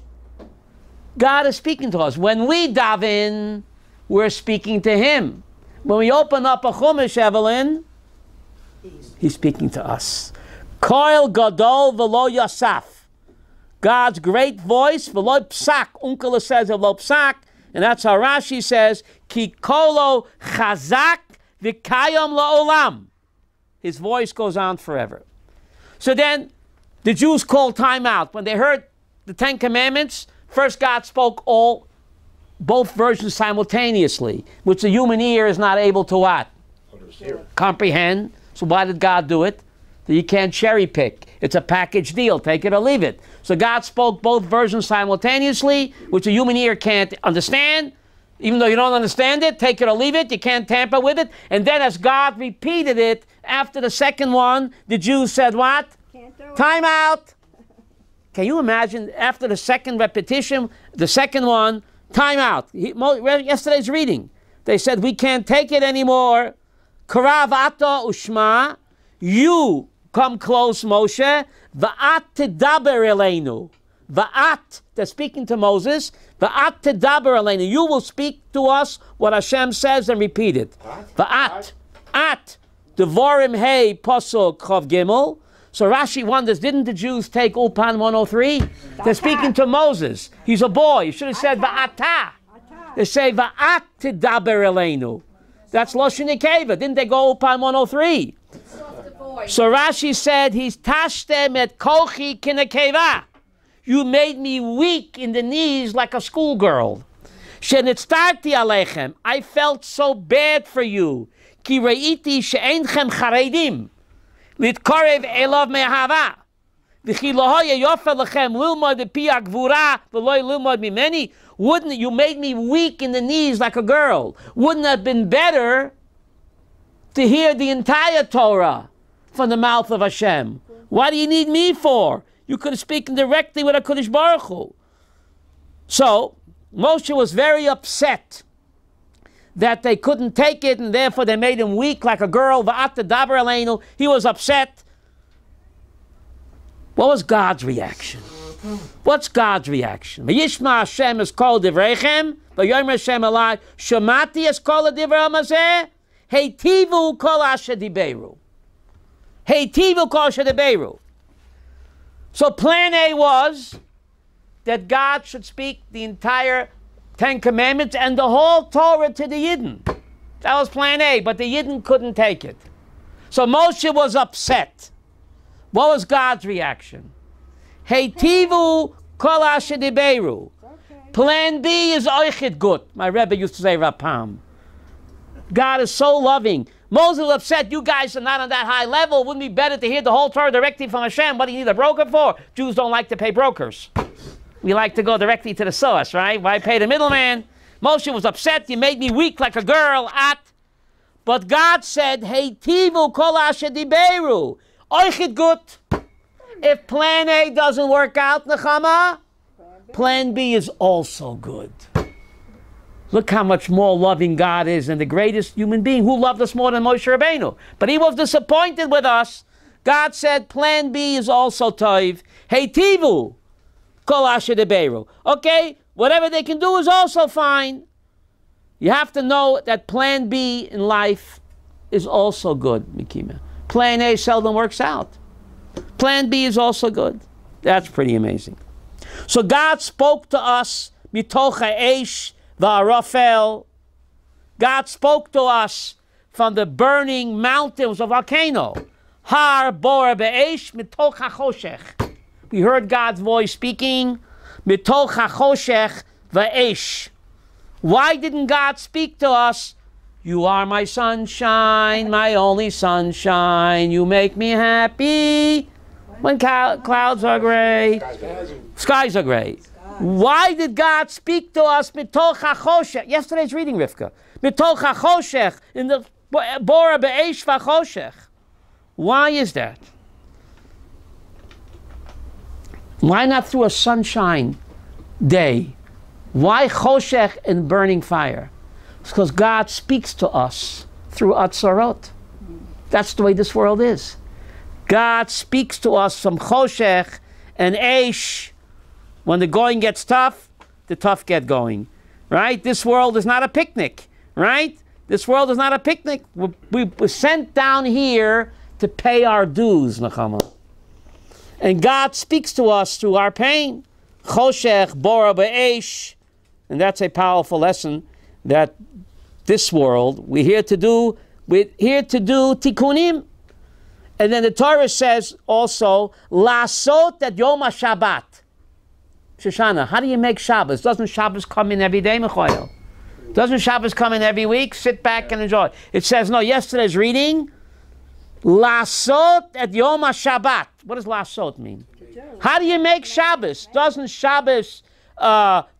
God is speaking to us. When we daven, we're speaking to Him. When we open up a chumash, Evelyn, He's speaking to us. Koil gadol v'lo yasaf. God's great voice, v'lo psak. Unkala says v'lo psak, and that's how Rashi says, ki kolo chazak v'kayam la'olam. His voice goes on forever. So then, the Jews called time out. When they heard the 10 Commandments, first God spoke both versions simultaneously, which the human ear is not able to what? Comprehend. So why did God do it? So you can't cherry pick. It's a package deal. Take it or leave it. So God spoke both versions simultaneously, which the human ear can't understand. Even though you don't understand it, take it or leave it. You can't tamper with it. And then as God repeated it, after the second one, the Jews said what? Time out. Can you imagine after the second repetition, the second one, time out. Yesterday's reading. They said, we can't take it anymore. Karav ata ushma. You come close, Moshe. Va'at tedaber eleinu. Va'at, they're speaking to Moses. Va'at tedaber eleinu. You will speak to us what Hashem says and repeat it. Va'at. At. Devorim hey pasuk chav gimel. So Rashi wonders, didn't the Jews take Ulpan 103? They're speaking to Moses. He's a boy. You should have said Va'ata. They say Va'at tedaber eleinu. That's Loshen Nekeva. Didn't they go Ulpan 103? So Rashi said, he's tashtem et kochi kinekeva. You made me weak in the knees like a schoolgirl. Shenitztarti alechem. I felt so bad for you. Ki reiti she'enchem charedim. Litkorev elav mehava. V'chi lohoye yofel lechem lilmod epi agvura v'loy lilmod mimeni. Wouldn't you made me weak in the knees like a girl? Wouldn't it have been better to hear the entire Torah from the mouth of Hashem? Why do you need me for? You could have spoken directly with HaKadosh Baruch Hu. So Moshe was very upset that they couldn't take it, and therefore they made him weak like a girl. He was upset. What was God's reaction? What's God's reaction? V'yishma Hashem es kol divreichem, v'yomer Hashem alai, shemati es kol divrei hamazeh, heitivu kol asher diberu. Heitivu kol asher diberu. So plan A was that God should speak the entire Ten Commandments and the whole Torah to the Yidden. That was plan A, but the Yidden couldn't take it. So Moshe was upset. What was God's reaction? Heitivu kol asher diberu. Plan B is oichet gut. My Rebbe used to say Rapam. God is so loving. Moses was upset. You guys are not on that high level. Wouldn't it be better to hear the whole Torah directly from Hashem? What do you need a broker for? Jews don't like to pay brokers. We like to go directly to the source, right? Why pay the middleman? Moshe was upset. You made me weak like a girl. But God said, Heitivu kol asher diberu. Oichet gut. If plan A doesn't work out, Nechama, plan B is also good. Look how much more loving God is than the greatest human being who loved us more than Moshe Rabbeinu. But he was disappointed with us. God said, plan B is also toiv. Heitivu kol asher diberu. Okay, whatever they can do is also fine. You have to know that plan B in life is also good, Mikima. Plan A seldom works out. Plan B is also good. That's pretty amazing. So God spoke to us, mitoch ha'esh va'arafel. God spoke to us from the burning mountains of volcano. Har bora be'esh mitoch ha'choshech. We heard God's voice speaking, mitoch ha'choshech va'esh. Why didn't God speak to us? You are my sunshine, my only sunshine. You make me happy when clouds are gray, skies are gray. Why did God speak to us? Mitoch hachoshech. Yesterday's reading, Rivka. Mitoch hachoshech in the bora be'esh v'choshech. Why is that? Why not through a sunshine day? Why choshech in burning fire? It's because God speaks to us through atzarot. That's the way this world is. God speaks to us from choshech and eish. When the going gets tough, the tough get going. Right? This world is not a picnic. Right? This world is not a picnic. We were sent down here to pay our dues, Nechama. And God speaks to us through our pain. Choshech, bora be'esh. And that's a powerful lesson that this world, we're here to do tikkunim. And then the Torah says also, lasot at Yom HaShabbat. Shoshana, how do you make Shabbos? Doesn't Shabbos come in every day, Michael? Doesn't Shabbos come in every week? Sit back and enjoy. It says, no, yesterday's reading, lasot at Yom HaShabbat. What does lasot mean? How do you make Shabbos? Doesn't Shabbos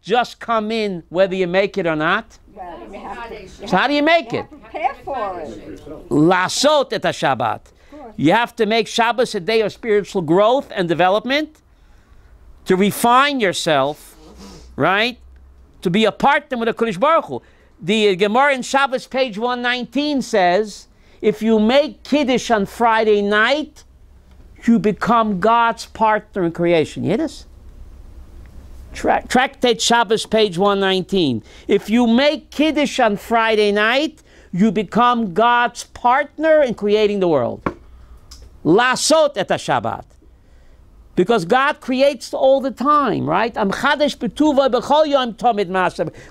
just come in whether you make it or not? So how do you make it? Prepare for it. Lasot et Shabbat. You have to make Shabbos a day of spiritual growth and development, to refine yourself, right? To be a partner with the Kodesh Baruch Hu. The Gemara in Shabbos, page 119 says, if you make Kiddush on Friday night, you become God's partner in creation. You hear this? Tractate Shabbos, page 119. If you make Kiddush on Friday night, you become God's partner in creating the world. Lasot et Shabbat. Because God creates all the time, right?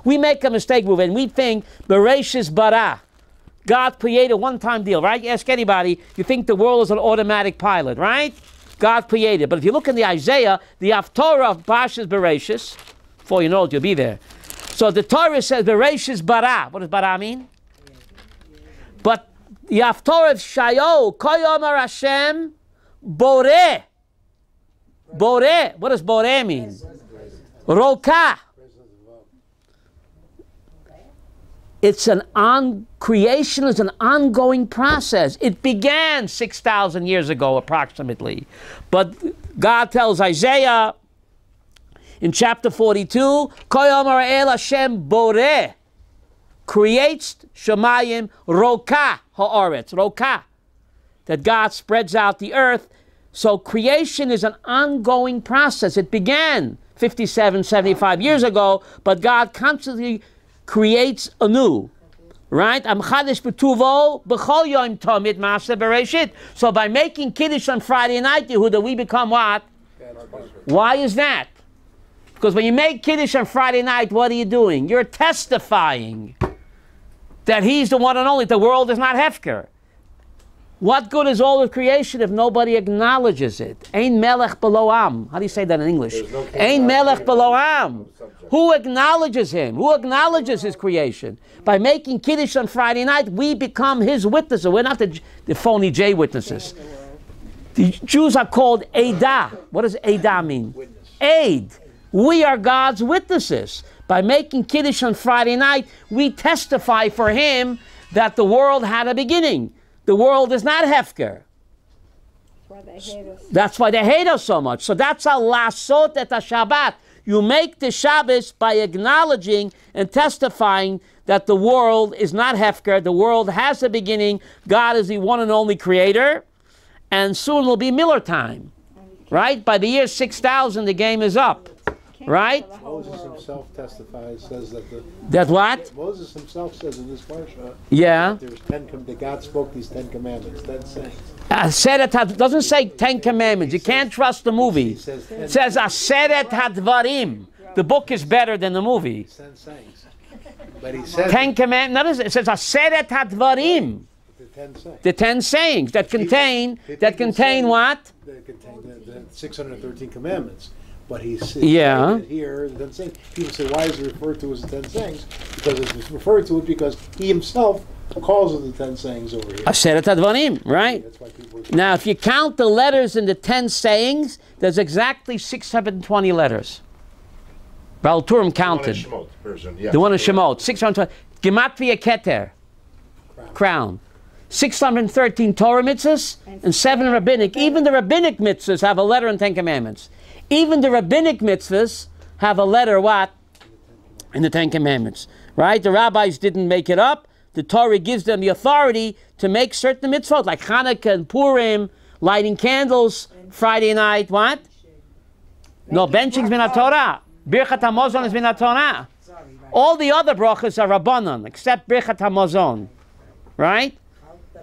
We make a mistake, and we think Bereshis bara. God created a one-time deal, right? Ask anybody, you think the world is an automatic pilot, right? God created. But if you look in the Isaiah, the Haftorah of Parshas Bereshis, before you know it, you'll be there. So the Torah says Bereshis bara. What does bara mean? But the Haftorah of Shayo, Koyomar Hashem, Boreh. Boreh. What does Boreh mean? Roka. It's creation is an ongoing process. It began 6,000 years ago, approximately. But God tells Isaiah in chapter 42, Koyomar El Hashem Boreh, creates Shemayim Roka Ha'aretz, Roka, that God spreads out the earth. So creation is an ongoing process. It began 57, 75 years ago, but God constantly creates anew, right? So by making Kiddush on Friday night, Yehuda, we become what? Why is that? Because when you make Kiddush on Friday night, what are you doing? You're testifying that he's the one and only. The world is not Hefker. What good is all of creation if nobody acknowledges it? Ein melech below am. How do you say that in English? Ein melech below am. Who acknowledges him? Who acknowledges his creation? By making Kiddush on Friday night, we become his witnesses. We're not the phony J witnesses. The Jews are called Eidah. What does Eidah mean? Aid. We are God's witnesses. By making Kiddush on Friday night, we testify for him that the world had a beginning. The world is not Hefker. That's why they hate us so much. So that's a lasot et Shabbat. You make the Shabbos by acknowledging and testifying that the world is not Hefker. The world has a beginning. God is the one and only creator. And soon will be Miller time. Right? By the year 6000, the game is up. Right? Moses himself testifies, says that the... That what? Moses himself says in this parsha... Yeah. That God spoke these 10 commandments, 10 sayings. Doesn't say 10 commandments. You can't trust the movie. It says Aseret HaDvarim. The book is better than the movie. 10 sayings. But he says... 10 commandments. It says Aseret HaDvarim. The 10 sayings that contain what? That contain the 613 commandments. But he's here, the 10 sayings. People say, why is it referred to as the 10 sayings? Because it's referred to it because he himself calls it the 10 sayings over here. Aseret HaDvarim, right? Now, if you count the letters in the 10 sayings, there's exactly 620 letters. Baal Turim counted. The one in Shemot. 620. Gematria Keter. Crown. 613 Torah mitzvahs and 7 rabbinic. Even the rabbinic mitzvahs have a letter in 10 commandments. Even the rabbinic mitzvahs have a letter, what? In the 10 commandments. Right? The rabbis didn't make it up. The Torah gives them the authority to make certain mitzvot, like Hanukkah and Purim, lighting candles, Friday night, what? No, benching's min HaTorah. Birchat HaMazon is min HaTorah. All the other brachas are Rabbanon, except Birchat HaMazon. Right?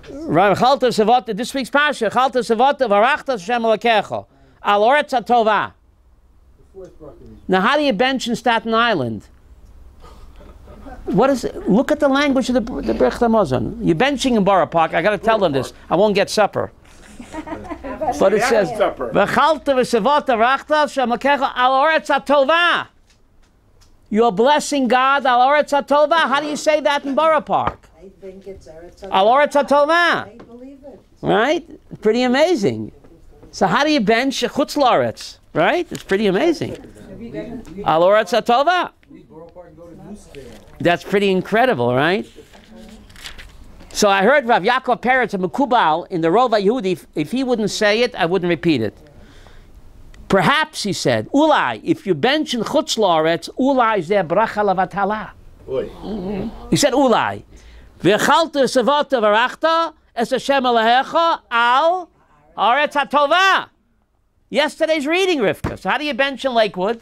Chalta Sevota, this week's Pasha, Chalta Sevota, Varachta Hashem Elokecha, Al Oretz HaTovah. Now, how do you bench in Staten Island? What is it? Look at the language of the Birchat HaMazon. You're benching in Borough Park. I got to tell them this. I won't get supper. But it says, V'chalta v'sevota rachta Hashem Elokecha al Oretz HaTovah. You're blessing God al Oretz HaTovah. How do you say that in Borough Park? Al Oretz HaTovah. Right? Pretty amazing. So how do you bench Chutz La'aretz? Right? It's pretty amazing. Al Oretz HaTovah. That's pretty incredible, right? So I heard Rav Yaakov Peretz and Mekubal in the Rova Yehudi, if he wouldn't say it, I wouldn't repeat it. Perhaps, he said, Ulai, if you bench in Chutz La'aretz, Ulai is there bracha lavatala. He said Ulai. V'chalta sevota v'rachta es Hashem Elohecha al Oretz HaTovah. Yesterday's reading, Rivka. So how do you bench in Lakewood?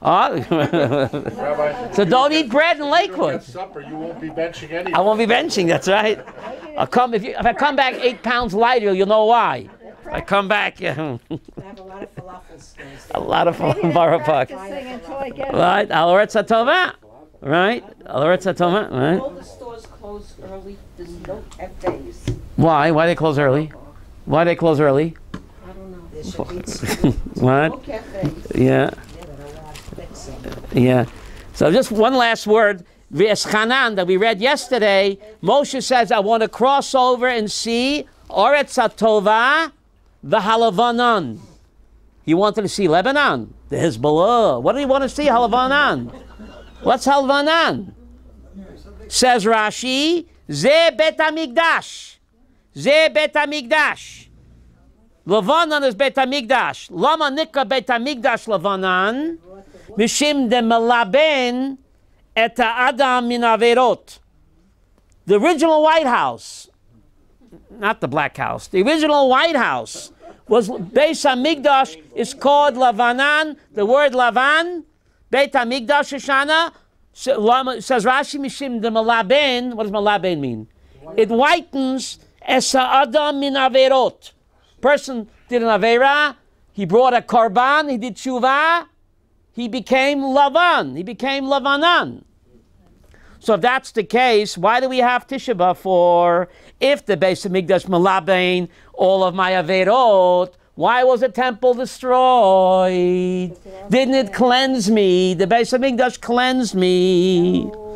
I don't. So don't eat bread in Lakewood. Supper, you won't be benching anything. I won't be benching, that's right. If I come back 8 pounds lighter, you'll know why. If I come back, yeah. I have a lot of falafel stores. A lot of Borough Park. Right? Al Oretz HaTovah. Right? Al Oretz HaTovah. Right? All the stores close early. There's no cafes. Why? Why they close early? Why they close early? I don't know. There should be what? no cafes. Yeah. Yeah. So just one last word. V'eschanan that we read yesterday. Moshe says, I want to cross over and see Oretz HaTovah v'Halavanan. He wanted to see Lebanon, the Hezbollah. What do you want to see? Halavanan. What's Halavanan? Says Rashi, Ze Bet HaMikdash. Ze Bet HaMikdash. Levanon is Bet HaMikdash. Lama Nikra Bet HaMikdash Levanon. Mishim de Melaben et Adam min Averot. The original White House, not the Black House, the original White House was Beis HaMikdash is called Lavanan. The word Lavan, Beit HaMikdash Shoshana, says Rashi Mishim de Melaben. What does Melaben mean? It whitens es Adam min Averot. Person did an Avera, he brought a Korban, he did Tshuva, he became Lavan. He became Lavanan. So if that's the case, why do we have Tisha B'Av for? If the Beis Hamikdash malabain all of my averot, why was the temple destroyed? Didn't it cleanse me? The Beis Hamikdash cleansed me. No.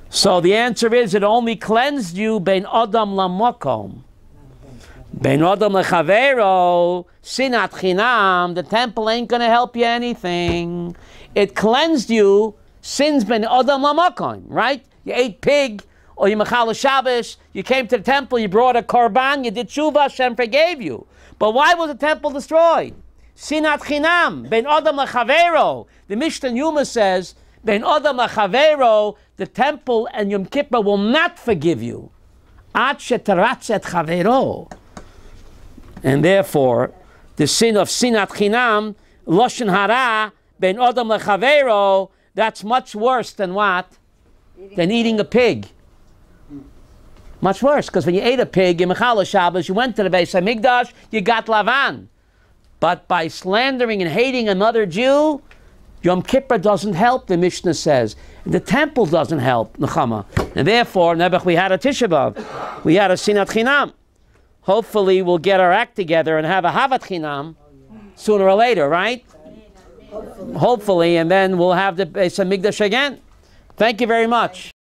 So the answer is it only cleansed you bein Adam lamokom. Bein Adam lechavero, sinat chinam, the temple ain't going to help you anything. It cleansed you, sins bein Adam lamokom, right? You ate pig, or you mechal Shabbos, you came to the temple, you brought a korban, you did tshuva, Hashem forgave you. But why was the temple destroyed? Sinat chinam, bein Adam lechavero. The Mishnah Yuma says, bein Adam lechavero, the temple and Yom Kippur will not forgive you. Ad shetaratz et chavero. And therefore, the sin of sinat chinam, loshen hara, bein Adam lechavero, that's much worse than what? Than eating a pig. Much worse, because when you ate a pig, in Mechal Shabbos, you went to the Beis Hamikdash, you got Lavan. But by slandering and hating another Jew, Yom Kippur doesn't help, the Mishnah says. And the temple doesn't help, Nechama. And therefore, Nebuch, we had a Tisha B'Av. We had a Sinat Chinam. Hopefully, we'll get our act together and have a Havat Chinam sooner or later, right? Hopefully, and then we'll have the Beis Hamikdash again. Thank you very much.